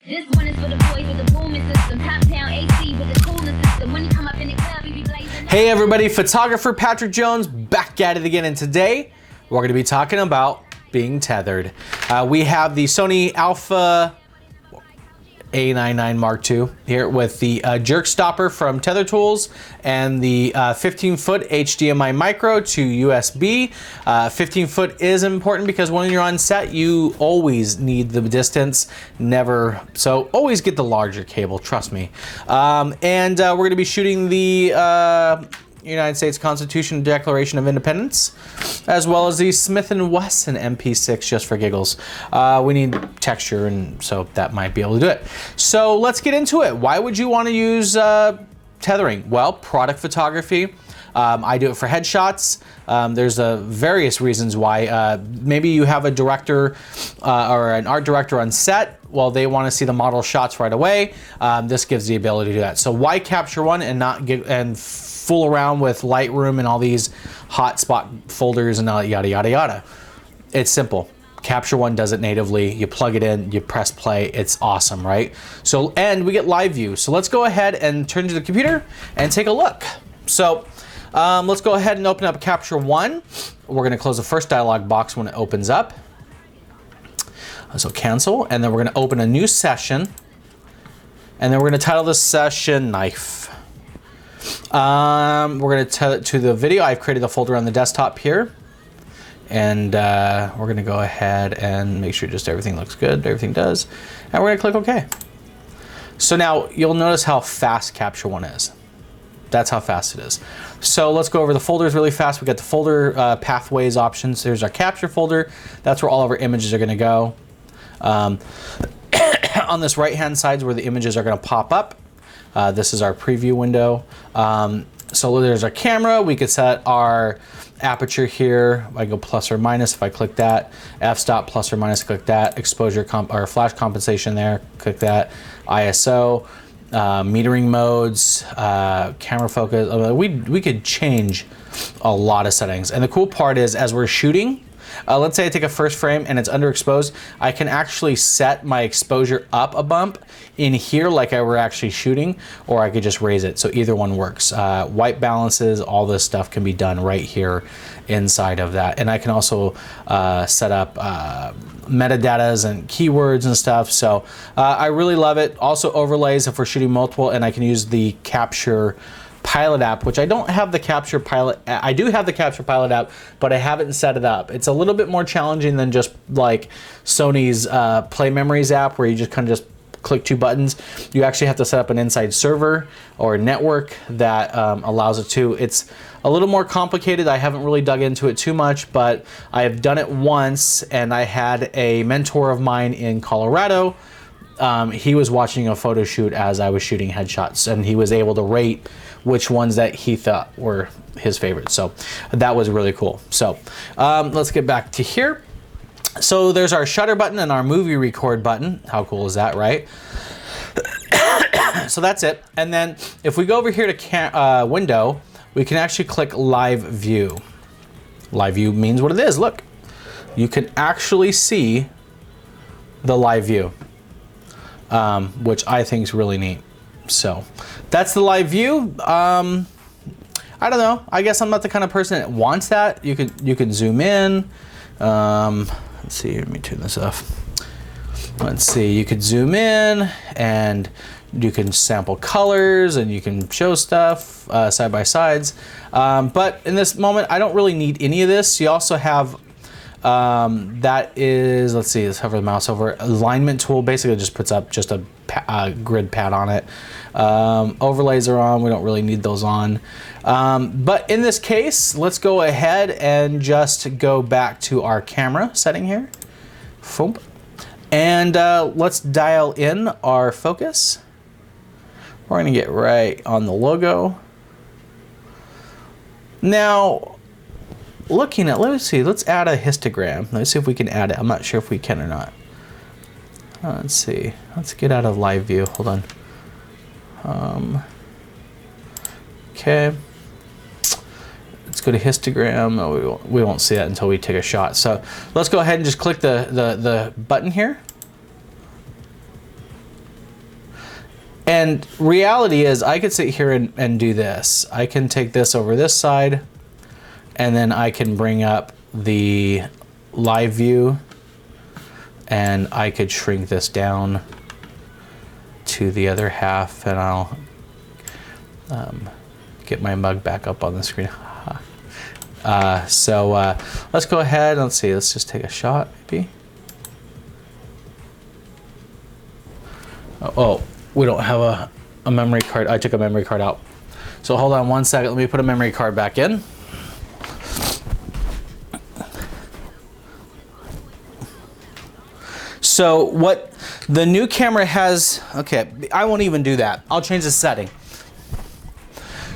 This one is for the boys with the booming system, top down AC with the cooling system. When you come up in the club, you be blazing. Hey everybody, photographer Patrick Jones back at it again, and today we're going to be talking about being tethered. We have the Sony Alpha A99 Mark II here with the jerk stopper from Tether Tools and the 15-foot HDMI micro to USB. 15-foot is important because when you're on set, you always need the distance, so always get the larger cable, trust me. And we're going to be shooting the United States Constitution Declaration of Independence, as well as the Smith & Wesson MP6 just for giggles. We need texture, and so that might be able to do it. So let's get into it. Why would you want to use tethering? Well, product photography. I do it for headshots. There's various reasons why. Maybe you have a director or an art director on set. Well, they want to see the model shots right away. This gives the ability to do that. So why Capture One and not fool around with Lightroom and all these hotspot folders and all yada yada yada? It's simple. Capture One does it natively. You plug it in, you press play. It's awesome, right? So, and we get live view. So let's go ahead and turn to the computer and take a look. So let's go ahead and open up Capture One. We're going to close the first dialog box when it opens up. So cancel, and then we're going to open a new session, and then we're going to title this session Knife. We're going to tell it to the video. I've created a folder on the desktop here, and we're going to go ahead and make sure just everything looks good. Everything does, and we're going to click OK. So now you'll notice how fast Capture One is. That's how fast it is. So let's go over the folders really fast. We got the folder pathways options. There's our capture folder. That's where all of our images are going to go. On this right hand side is where the images are going to pop up. This is our preview window. So there's our camera. We could set our aperture here. I go plus or minus if I click that. F-stop plus or minus, click that. Exposure or flash compensation there, click that. ISO, metering modes, camera focus. We could change a lot of settings. And the cool part is, as we're shooting, let's say I take a first frame and it's underexposed, I can actually set my exposure up a bump in here like I were actually shooting, or I could just raise it. So either one works. White balances, all this stuff can be done right here inside of that. And I can also set up metadatas and keywords and stuff. So I really love it. Also overlays if we're shooting multiple, and I can use the Capture Pilot app, which I don't have the Capture Pilot. I do have the Capture Pilot app, but I haven't set it up. It's a little bit more challenging than just like Sony's Play Memories app, where you just kind of just click two buttons. You actually have to set up an inside server or a network that allows it to. It's a little more complicated. I haven't really dug into it too much, but I have done it once, and I had a mentor of mine in Colorado. He was watching a photo shoot as I was shooting headshots, and he was able to rate which ones that he thought were his favorites. So that was really cool. So let's get back to here. So there's our shutter button and our movie record button. How cool is that, right? So that's it. And then if we go over here to window, we can actually click live view. Live view means what it is. Look, you can actually see the live view, which I think is really neat. So that's the live view. I don't know. I guess I'm not the kind of person that wants that. You could zoom in. Let's see. Let me turn this off. Let's see. You could zoom in, and you can sample colors, and you can show stuff side by sides. But in this moment, I don't really need any of this. You also have that is, let's see, let's hover the mouse over. Alignment tool basically just puts up just a grid pad on it. Overlays are on. We don't really need those on. But in this case, let's go ahead and just go back to our camera setting here. Boom. And let's dial in our focus. We're going to get right on the logo. Now, looking at, let's see, let's add a histogram. Let's see if we can add it. I'm not sure if we can or not. Let's see. Let's get out of live view. Hold on. Okay. Let's go to histogram. Oh, we won't see that until we take a shot. So let's go ahead and just click the button here. And reality is I could sit here and do this. I can take this over this side, and then I can bring up the live view, and I could shrink this down to the other half, and I'll get my mug back up on the screen. So let's go ahead, let's see, let's just take a shot maybe. Oh, we don't have a memory card. I took a memory card out. So hold on one second, let me put a memory card back in. So what the new camera has, okay, I won't even do that. I'll change the setting.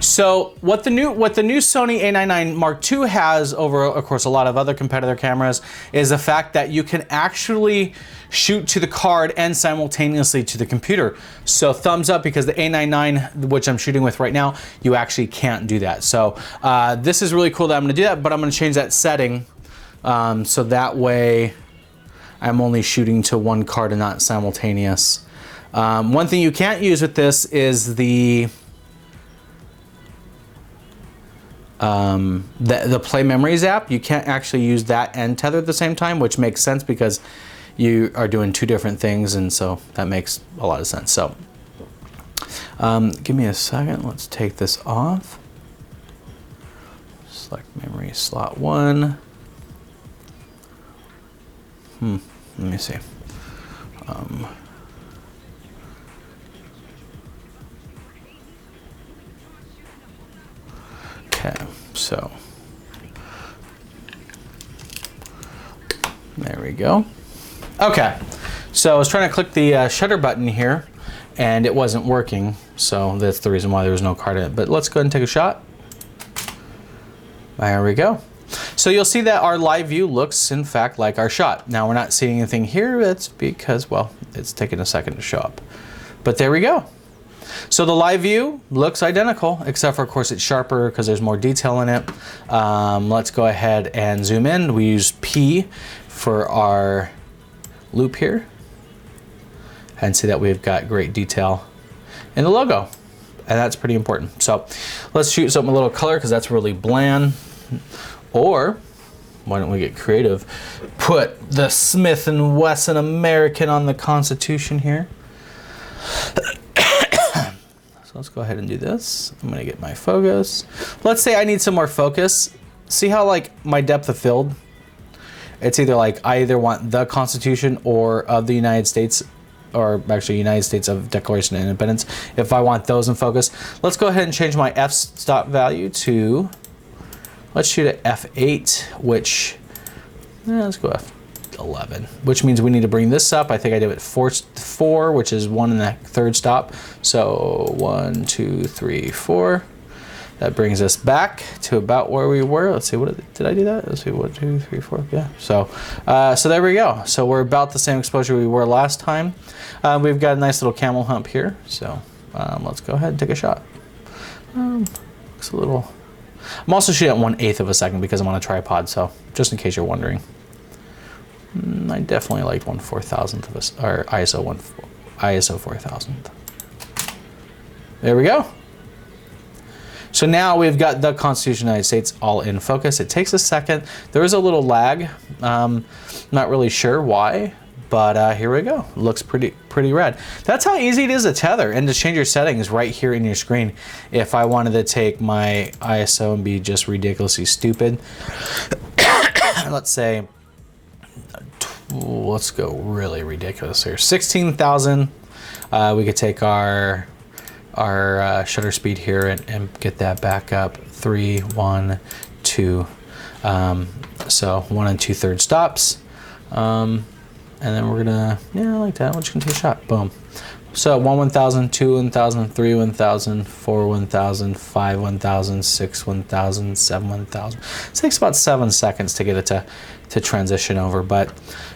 So what the new Sony A99 Mark II has over, of course, a lot of other competitor cameras is the fact that you can actually shoot to the card and simultaneously to the computer. So thumbs up, because the A99, which I'm shooting with right now, you actually can't do that. So this is really cool that I'm gonna do that, but I'm gonna change that setting so that way I'm only shooting to one card and not simultaneous. One thing you can't use with this is the Play Memories app. You can't actually use that and Tether at the same time, which makes sense because you are doing two different things, and so that makes a lot of sense. So give me a second, let's take this off. Select memory slot 1. Let me see. Okay, so there we go. Okay, so I was trying to click the shutter button here and it wasn't working, so that's the reason why there was no card in it. But let's go ahead and take a shot. There we go. So you'll see that our live view looks in fact like our shot. Now we're not seeing anything here, that's because, well, it's taking a second to show up. But there we go. So the live view looks identical, except for, of course, it's sharper because there's more detail in it. Let's go ahead and zoom in. We use P for our loop here, and see that we've got great detail in the logo, and that's pretty important. So let's shoot something a little color because that's really bland. Or why don't we get creative? Put the Smith & Wesson American on the Constitution here. So let's go ahead and do this. I'm gonna get my focus. Let's say I need some more focus. See how like my depth of field? It's either like I either want the Constitution or of the United States, or actually United States of Declaration of Independence. If I want those in focus, let's go ahead and change my f-stop value to, let's shoot at f8, which, let's go f11, which means we need to bring this up. I think I did it 4, which is 1 in the third stop. So 1, 2, 3, 4. That brings us back to about where we were. Let's see, what did I do that? Let's see, 1, 2, 3, 4. Yeah. So, so there we go. So we're about the same exposure we were last time. We've got a nice little camel hump here. So let's go ahead and take a shot. Looks a little. I'm also shooting at 1/8 of a second because I'm on a tripod. So just in case you're wondering, I definitely like 1/4000th of a, or ISO 4000. There we go. So now we've got the Constitution of the United States all in focus. It takes a second. There is a little lag. Not really sure why, but here we go. Looks pretty rad. That's how easy it is to tether and to change your settings right here in your screen. If I wanted to take my ISO and be just ridiculously stupid, let's say, let's go really ridiculous here. 16,000. We could take our shutter speed here and get that back up. 3, 1, 2. So 1 2/3 stops. And then we're gonna, yeah, I like that. We're just gonna take a shot. Boom. So 1 1000, 2 1000, 3 1000, 4 1000, 5 1000, 6 1000, 7 1000. It takes about 7 seconds to get it to transition over, but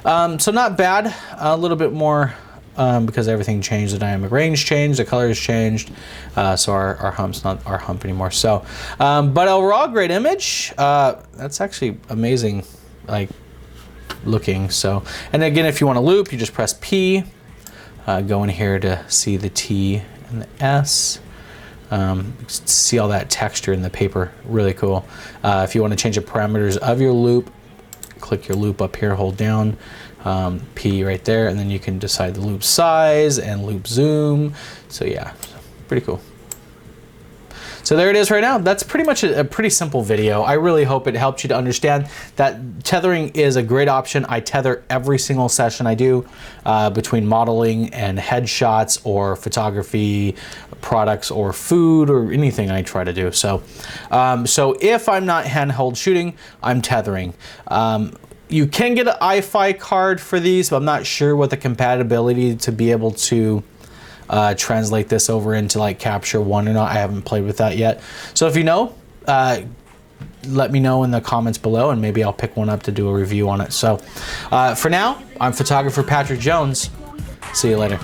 so not bad. A little bit more because everything changed. The dynamic range changed, the colors changed, so our hump's not our hump anymore. So, but overall, great image. That's actually amazing, like looking. So, and again, if you want to loop, you just press P. Go in here to see the T, and the S. See all that texture in the paper, really cool. If you want to change the parameters of your loop, click your loop up here, hold down, P right there, and then you can decide the loop size and loop zoom. So yeah, pretty cool. So there it is right now. That's pretty much a pretty simple video. I really hope it helped you to understand that tethering is a great option. I tether every single session I do between modeling and headshots or photography, products or food or anything I try to do. So, so if I'm not handheld shooting, I'm tethering. You can get an iFi card for these, but I'm not sure what the compatibility to be able to translate this over into like Capture One or not. I haven't played with that yet. So if you know, let me know in the comments below and maybe I'll pick one up to do a review on it. So for now, I'm photographer Patrick Jones. See you later.